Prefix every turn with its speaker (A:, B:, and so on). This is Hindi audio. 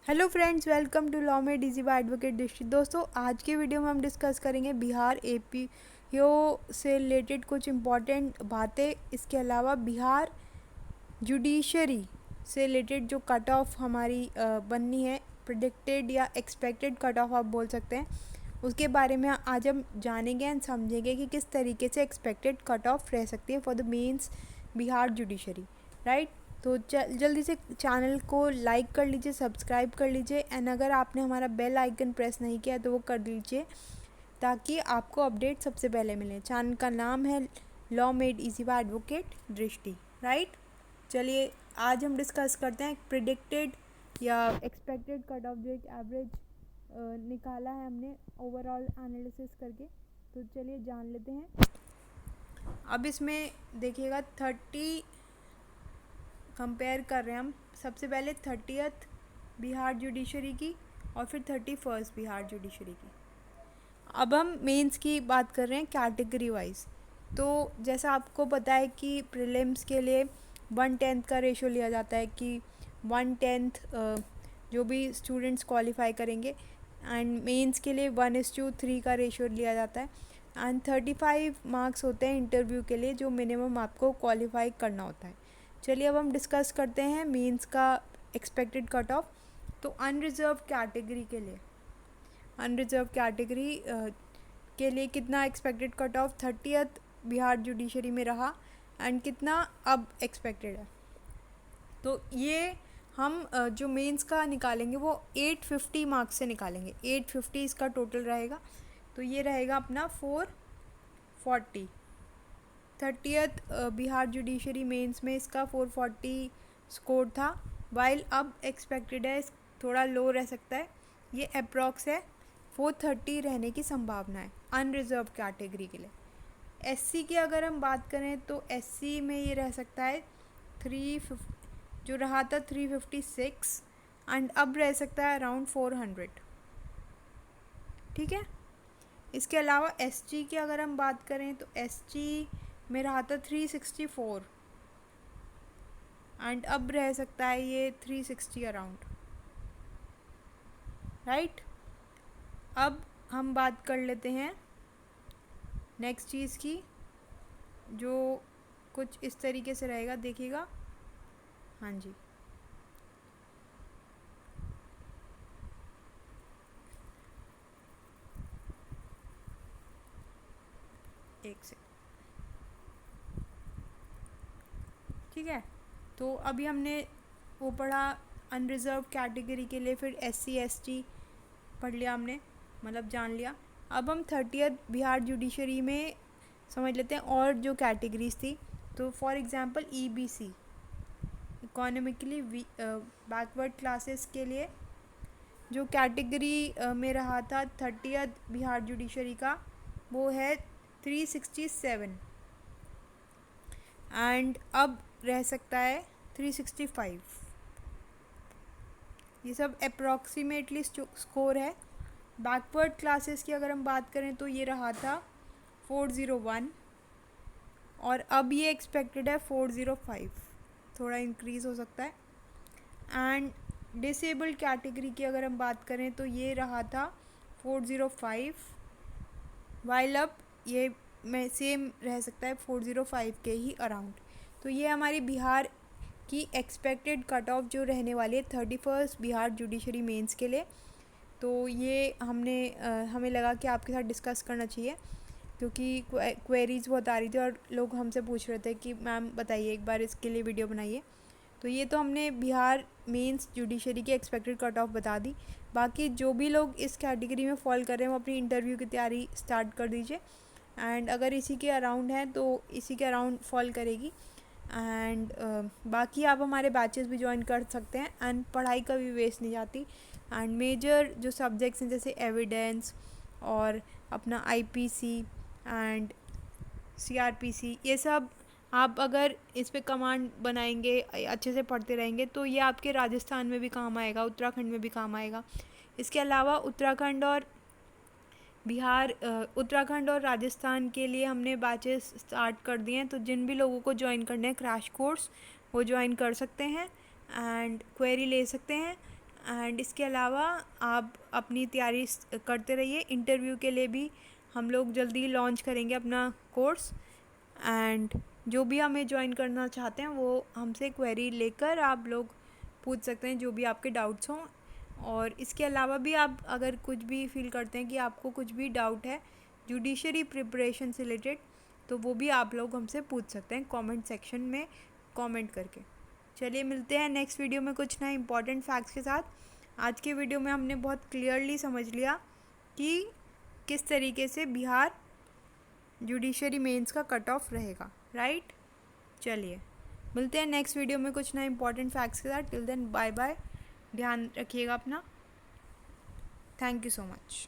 A: Hello friends, welcome to law made easy by advocate Drishti. दोस्तों, आज के वीडियो में हम डिस्कस करेंगे बिहार एपीओ से रिलेटेड कुछ इम्पॉर्टेंट बातें। इसके अलावा बिहार जुडिशरी से रिलेटेड जो कट ऑफ हमारी बननी है, प्रिडिक्टेड या एक्सपेक्टेड कट ऑफ आप बोल सकते हैं, उसके बारे में आज हम जानेंगे एंड समझेंगे कि किस तरीके से एक्सपेक्टेड कट ऑफ रह सकती है for the mains Bihar judiciary, right. तो जल्दी से चैनल को लाइक कर लीजिए, सब्सक्राइब कर लीजिए एंड अगर आपने हमारा बेल आइकन प्रेस नहीं किया तो वो कर लीजिए ताकि आपको अपडेट सबसे पहले मिले। चैनल का नाम है law made easy by advocate Drishti, right. चलिए आज हम डिस्कस करते हैं प्रिडिक्टेड या एक्सपेक्टेड कट ऑफ जो एक एवरेज निकाला है हमने ओवरऑल एनालिसिस करके। तो चलिए जान लेते हैं। अब इसमें देखिएगा 30 कंपेयर कर रहे हैं हम। सबसे पहले 30th बिहार जुडिशरी की और फिर 31st बिहार जुडिशरी की। अब हम मेंस की बात कर रहे हैं कैटेगरी वाइज। तो जैसा आपको पता है कि प्रीलिम्स के लिए 1/10 का रेशो लिया जाता है कि 1/10 जो भी स्टूडेंट्स क्वालिफाई करेंगे, एंड मेंस के लिए 1:3 का रेशो लिया जाता है एंड 35 मार्क्स होते हैं इंटरव्यू के लिए जो मिनिमम आपको क्वालिफाई करना होता है। चलिए अब हम डिस्कस करते हैं मेंस का एक्सपेक्टेड कट ऑफ। तो अनरिजर्व कैटेगरी के लिए, अनरिजर्व कैटेगरी के लिए कितना expected cut off 30th Bihar judiciary में रहा एंड कितना अब एक्सपेक्टेड है। तो ये हम जो मेंस का निकालेंगे वो 850 मार्क्स से निकालेंगे। 850 इसका टोटल रहेगा, तो ये रहेगा अपना 440। 30th बिहार जुडिशरी मेंस में इसका 440 स्कोर था, वाइल अब एक्सपेक्टेड है थोड़ा लो रह सकता है, ये अप्रॉक्स है 430 रहने की संभावना है अनरिजर्व कैटेगरी के लिए। एससी की अगर हम बात करें तो एससी में ये रह सकता है 350, जो रहा था 356 एंड अब रह सकता है अराउंड 400, ठीक है। इसके अलावा एसटी की अगर हम बात करें तो एसटी में रहा था 364 एंड अब रह सकता है ये 360 अराउंड, राइट। अब हम बात कर लेते हैं नेक्स्ट चीज़ की, जो कुछ इस तरीके से रहेगा, देखिएगा। हाँ जी, एक से, ठीक है। तो अभी हमने वो पढ़ा अनरिजर्व कैटेगरी के लिए, फिर एससी एसटी पढ़ लिया हमने, मतलब जान लिया। अब हम 30th बिहार जुडिशरी में समझ लेते हैं और जो कैटेगरीज थी। तो for example EBC, economically backward classes के लिए जो कैटेगरी में रहा था 30th बिहार जुडिशरी का, वो है 367 एंड अब रह सकता है 365। ये सब अप्रॉक्सीमेटली स्कोर है। बैकवर्ड क्लासेस की अगर हम बात करें तो ये रहा था 401 और अब ये एक्सपेक्टेड है 405, थोड़ा इंक्रीज़ हो सकता है। एंड डिसेबल्ड कैटेगरी की अगर हम बात करें तो ये रहा था 405, वाइल अब ये में सेम रह सकता है 405 के ही अराउंड। तो ये हमारी बिहार की एक्सपेक्टेड कट ऑफ जो रहने वाली है 31st बिहार जुडिशरी मेंस के लिए। तो ये हमें लगा कि आपके साथ डिस्कस करना चाहिए क्योंकि क्वेरीज़ बहुत आ रही थी और लोग हमसे पूछ रहे थे कि मैम बताइए एक बार इसके लिए वीडियो बनाइए। तो ये तो हमने बिहार मेंस जुडिशरी की एक्सपेक्टेड कट ऑफ बता दी। बाकी जो भी लोग इस कैटेगरी में फॉल कर रहे हैं वो अपनी इंटरव्यू की तैयारी स्टार्ट कर दीजिए एंड अगर इसी के अराउंड हैं तो इसी के अराउंड फॉल करेगी। एंड बाकी आप हमारे बैचेस भी ज्वाइन कर सकते हैं एंड पढ़ाई का भी वेस्ट नहीं जाती। एंड मेजर जो सब्जेक्ट्स हैं जैसे एविडेंस और अपना आईपीसी एंड सीआरपीसी, ये सब आप अगर इस पे कमांड बनाएंगे, अच्छे से पढ़ते रहेंगे तो ये आपके राजस्थान में भी काम आएगा, उत्तराखंड में भी काम आएगा। इसके अलावा उत्तराखंड और राजस्थान के लिए हमने बैचेस स्टार्ट कर दिए हैं, तो जिन भी लोगों को ज्वाइन करने हैं क्रैश कोर्स वो ज्वाइन कर सकते हैं एंड क्वेरी ले सकते हैं एंड इसके अलावा आप अपनी तैयारी करते रहिए। इंटरव्यू के लिए भी हम लोग जल्दी लॉन्च करेंगे अपना कोर्स, एंड जो भी हमें ज्वाइन करना चाहते हैं वो हमसे क्वेरी लेकर आप लोग पूछ सकते हैं जो भी आपके डाउट्स हों। और इसके अलावा भी आप अगर कुछ भी फील करते हैं कि आपको कुछ भी डाउट है जुडिशरी प्रिपरेशन से रिलेटेड, तो वो भी आप लोग हमसे पूछ सकते हैं कमेंट सेक्शन में कमेंट करके। चलिए मिलते हैं नेक्स्ट वीडियो में कुछ नए इंपॉर्टेंट फैक्ट्स के साथ। आज के वीडियो में हमने बहुत क्लियरली समझ लिया कि किस तरीके से बिहार जुडिशरी मेंस का कट ऑफ रहेगा, राइट। चलिए मिलते हैं नेक्स्ट वीडियो में कुछ नए इंपॉर्टेंट फैक्ट्स के साथ। टिल देन बाय बाय, ध्यान रखिएगा अपना। Thank you so much.